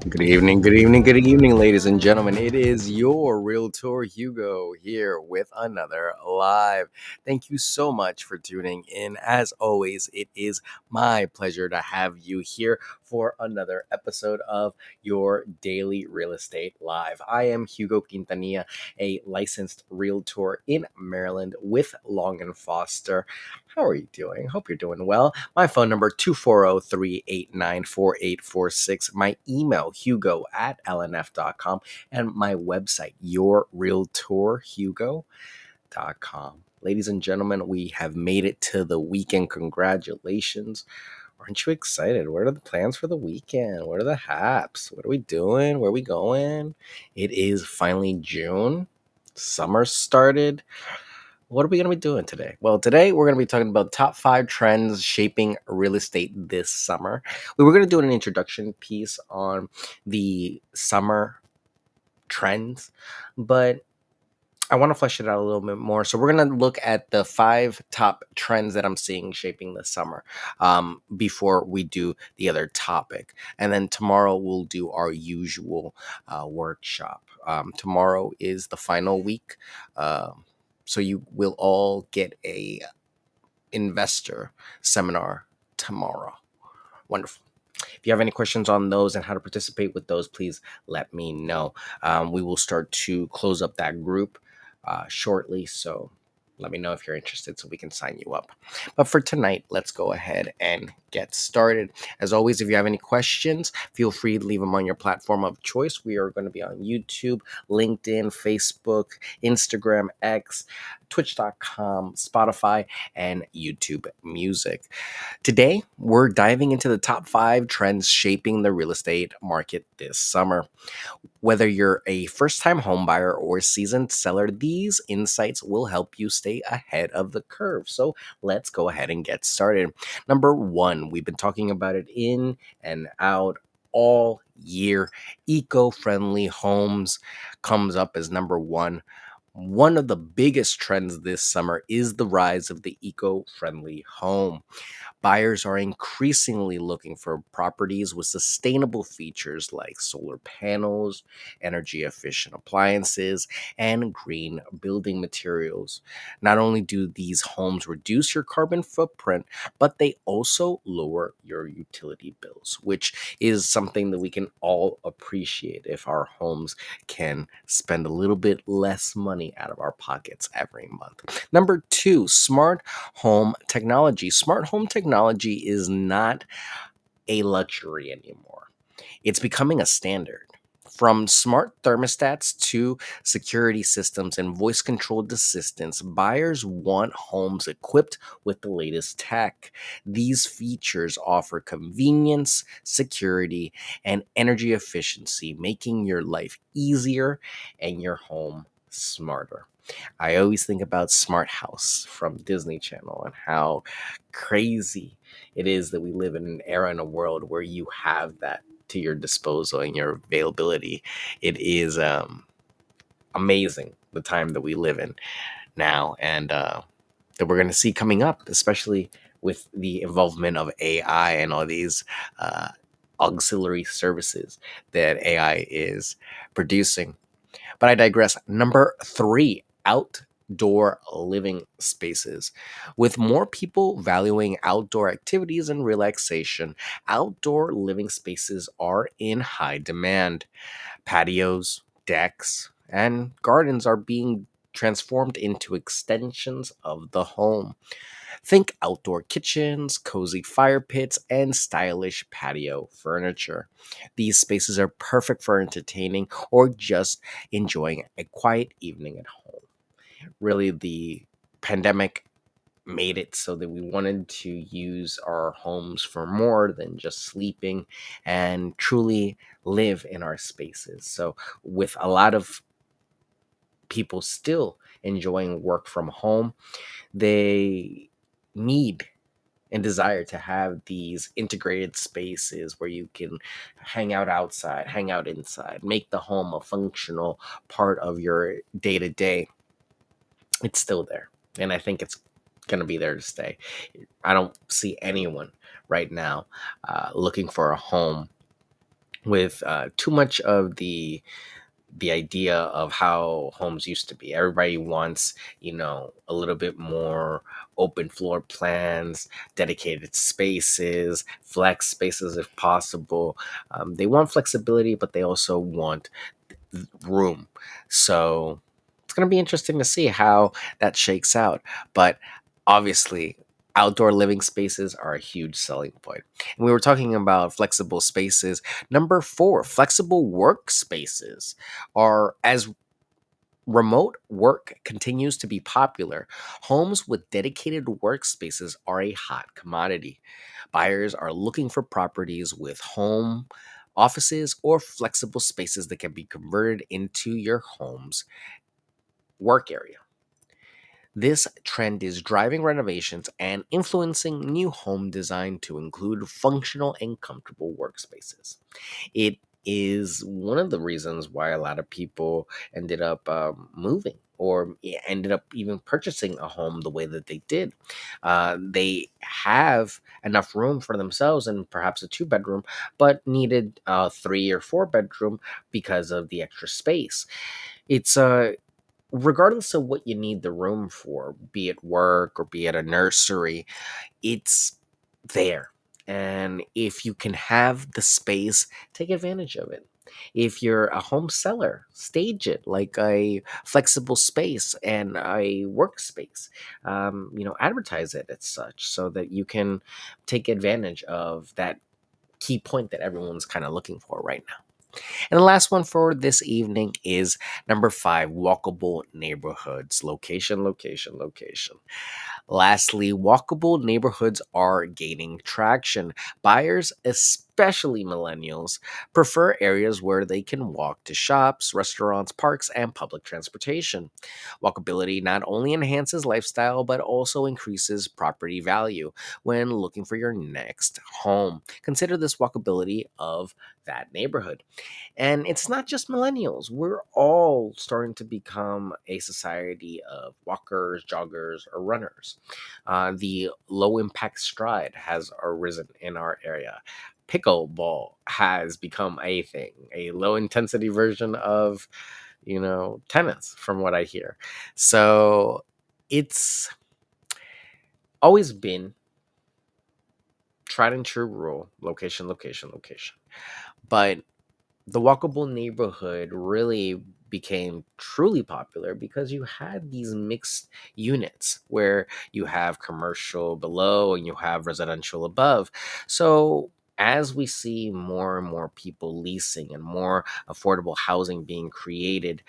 Good evening, ladies and gentlemen. It is your Realtor Hugo here with another live. Thank you so much for tuning in. As always, it is my pleasure to have you here for another episode of your Daily Real Estate Live. I am Hugo Quintanilla, a licensed Realtor in Maryland with Long and Foster. How are you doing? Hope you're doing well. My phone number 240-389-4846. My email hugo@lnf.com, and my website yourrealtorhugo.com. Ladies and gentlemen, we have made it to the weekend. Congratulations. Aren't you excited? What are the plans for the weekend? What are the haps? What are we doing? Where are we going? It is finally June. Summer started. What are we going to be doing today? Well, today we're going to be talking about top 5 trends shaping real estate this summer. We were going to do an introduction piece on the summer trends, but I want to flesh it out a little bit more. So we're going to look at the 5 top trends that I'm seeing shaping this summer before we do the other topic. And then tomorrow we'll do our usual workshop. Tomorrow is the final week. So you will all get a investor seminar tomorrow. Wonderful. If you have any questions on those and how to participate with those, please let me know. We will start to close up that group shortly. So let me know if you're interested so we can sign you up. But for tonight, let's go ahead and get started. As always, if you have any questions, feel free to leave them on your platform of choice. We are going to be on YouTube, LinkedIn, Facebook, Instagram, X, Twitch.com, Spotify, and YouTube Music. Today, we're diving into the top 5 trends shaping the real estate market this summer. Whether you're a first time homebuyer or seasoned seller, these insights will help you stay ahead of the curve. So let's go ahead and get started. Number 1, we've been talking about it in and out all year. Eco friendly homes comes up as number 1. One of the biggest trends this summer is the rise of the eco friendly home. Buyers are increasingly looking for properties with sustainable features like solar panels, energy efficient appliances, and green building materials. Not only do these homes reduce your carbon footprint, but they also lower your utility bills, which is something that we can all appreciate if our homes can spend a little bit less money out of our pockets every month. Number 2, smart home technology. Smart home technology is not a luxury anymore. It's becoming a standard. From smart thermostats to security systems and voice controlled assistants, buyers want homes equipped with the latest tech. These features offer convenience, security, and energy efficiency, making your life easier and your home smarter. I always think about Smart House from Disney Channel and how crazy it is that we live in an era in a world where you have that to your disposal and your availability. It is amazing the time that we live in now, and that we're going to see coming up, especially with the involvement of AI and all these auxiliary services that AI is producing. But I digress. Number 3, outdoor living spaces. With more people valuing outdoor activities and relaxation, outdoor living spaces are in high demand. Patios, decks, and gardens are being transformed into extensions of the home. Think outdoor kitchens, cozy fire pits, and stylish patio furniture. These spaces are perfect for entertaining or just enjoying a quiet evening at home. Really, the pandemic made it so that we wanted to use our homes for more than just sleeping and truly live in our spaces. So, with a lot of people still enjoying work from home, they need and desire to have these integrated spaces where you can hang out outside, hang out inside, make the home a functional part of your day to day. It's still there. And I think it's going to be there to stay. I don't see anyone right now looking for a home with too much of the idea of how homes used to be. Everybody wants, a little bit more open floor plans, dedicated spaces, flex spaces if possible. They want flexibility, but they also want room. So it's going to be interesting to see how that shakes out. But obviously, outdoor living spaces are a huge selling point. And we were talking about flexible spaces. Number four, flexible workspaces are as remote work continues to be popular. Homes with dedicated workspaces are a hot commodity. Buyers are looking for properties with home offices or flexible spaces that can be converted into your home's work area. This trend is driving renovations and influencing new home design to include functional and comfortable workspaces. It is one of the reasons why a lot of people ended up moving or ended up even purchasing a home the way that they did. They have enough room for themselves and perhaps a two-bedroom, but needed a three or four bedroom because of the extra space. It's regardless of what you need the room for, be it work or be it a nursery, it's there. And if you can have the space, take advantage of it. If you're a home seller, stage it like a flexible space and a workspace. Advertise it as such so that you can take advantage of that key point that everyone's kind of looking for right now. And the last one for this evening is number five, walkable neighborhoods. Location, location, location. Lastly, walkable neighborhoods are gaining traction. Buyers, especially millennials, prefer areas where they can walk to shops, restaurants, parks, and public transportation. Walkability not only enhances lifestyle but also increases property value when looking for your next home. Consider this walkability of that neighborhood. And it's not just millennials. We're all starting to become a society of walkers, joggers, or runners. The low impact stride has arisen in our area. Pickleball has become a thing, a low intensity version of, tennis, from what I hear. So it's always been tried and true rule: location, location, location. But the walkable neighborhood really became truly popular because you had these mixed units where you have commercial below and you have residential above. So as we see more and more people leasing and more affordable housing being created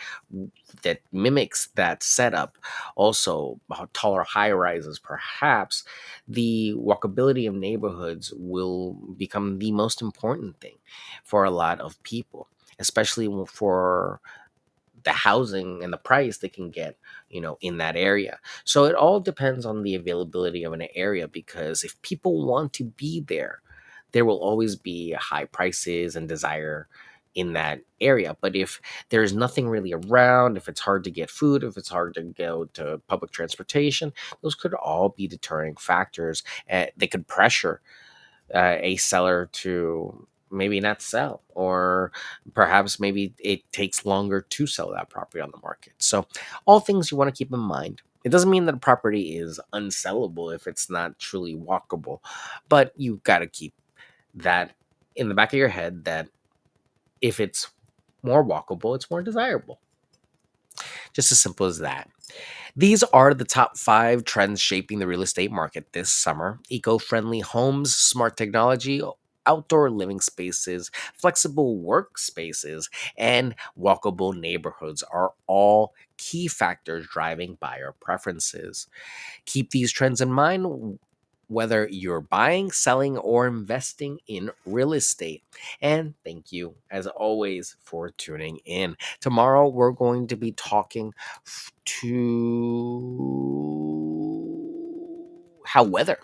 that mimics that setup, also taller high rises perhaps, the walkability of neighborhoods will become the most important thing for a lot of people, especially for the housing and the price they can get, in that area. So it all depends on the availability of an area, because if people want to be there, there will always be high prices and desire in that area. But if there's nothing really around, if it's hard to get food, if it's hard to go to public transportation, those could all be deterring factors. They could pressure a seller to maybe not sell, or perhaps maybe it takes longer to sell that property on the market. So all things you want to keep in mind. It doesn't mean that a property is unsellable if it's not truly walkable, but you got to keep that in the back of your head, that if it's more walkable, it's more desirable. Just as simple as that. These are the top five trends shaping the real estate market this summer: eco friendly homes, smart technology, outdoor living spaces, flexible workspaces, and walkable neighborhoods are all key factors driving buyer preferences. Keep these trends in mind whether you're buying, selling, or investing in real estate. And thank you, as always, for tuning in. Tomorrow, we're going to be talking to how weather.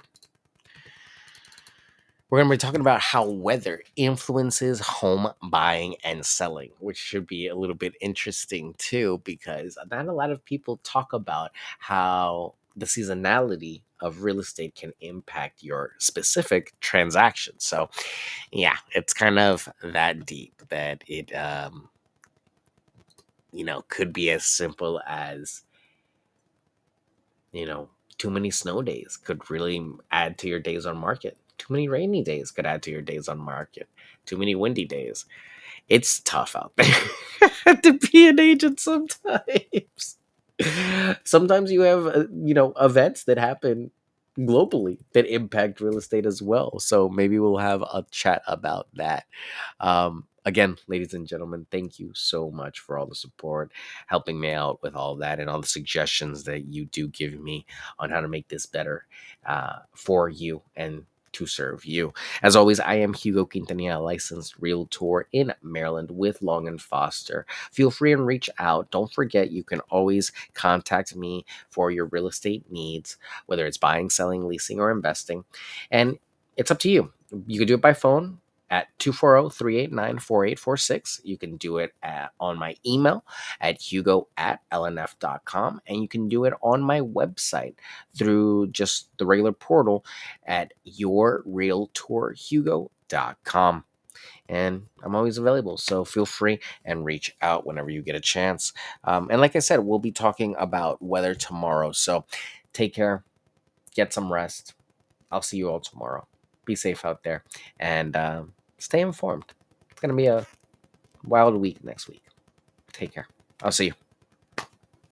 We're going to be talking about how weather influences home buying and selling, which should be a little bit interesting too, because not a lot of people talk about how the seasonality of real estate can impact your specific transaction. So, yeah, it's kind of that deep that it, could be as simple as, you know, too many snow days could really add to your days on market. Too many rainy days could add to your days on market. Too many windy days. It's tough out there to be an agent sometimes. Sometimes you have, events that happen globally that impact real estate as well. So maybe we'll have a chat about that. Again, ladies and gentlemen, thank you so much for all the support, helping me out with all that, and all the suggestions that you do give me on how to make this better for you and to serve you. As always, I am Hugo Quintanilla, licensed realtor in Maryland with Long and Foster. Feel free and reach out. Don't forget, you can always contact me for your real estate needs, whether it's buying, selling, leasing, or investing. And it's up to you. You can do it by phone at 240-389-4846. You can do it on my email at hugo@lnf.com. And you can do it on my website through just the regular portal at yourrealtorhugo.com. And I'm always available, so feel free and reach out whenever you get a chance. And like I said, we'll be talking about weather tomorrow. So take care, get some rest. I'll see you all tomorrow. Be safe out there, and stay informed. It's going to be a wild week next week. Take care. I'll see you.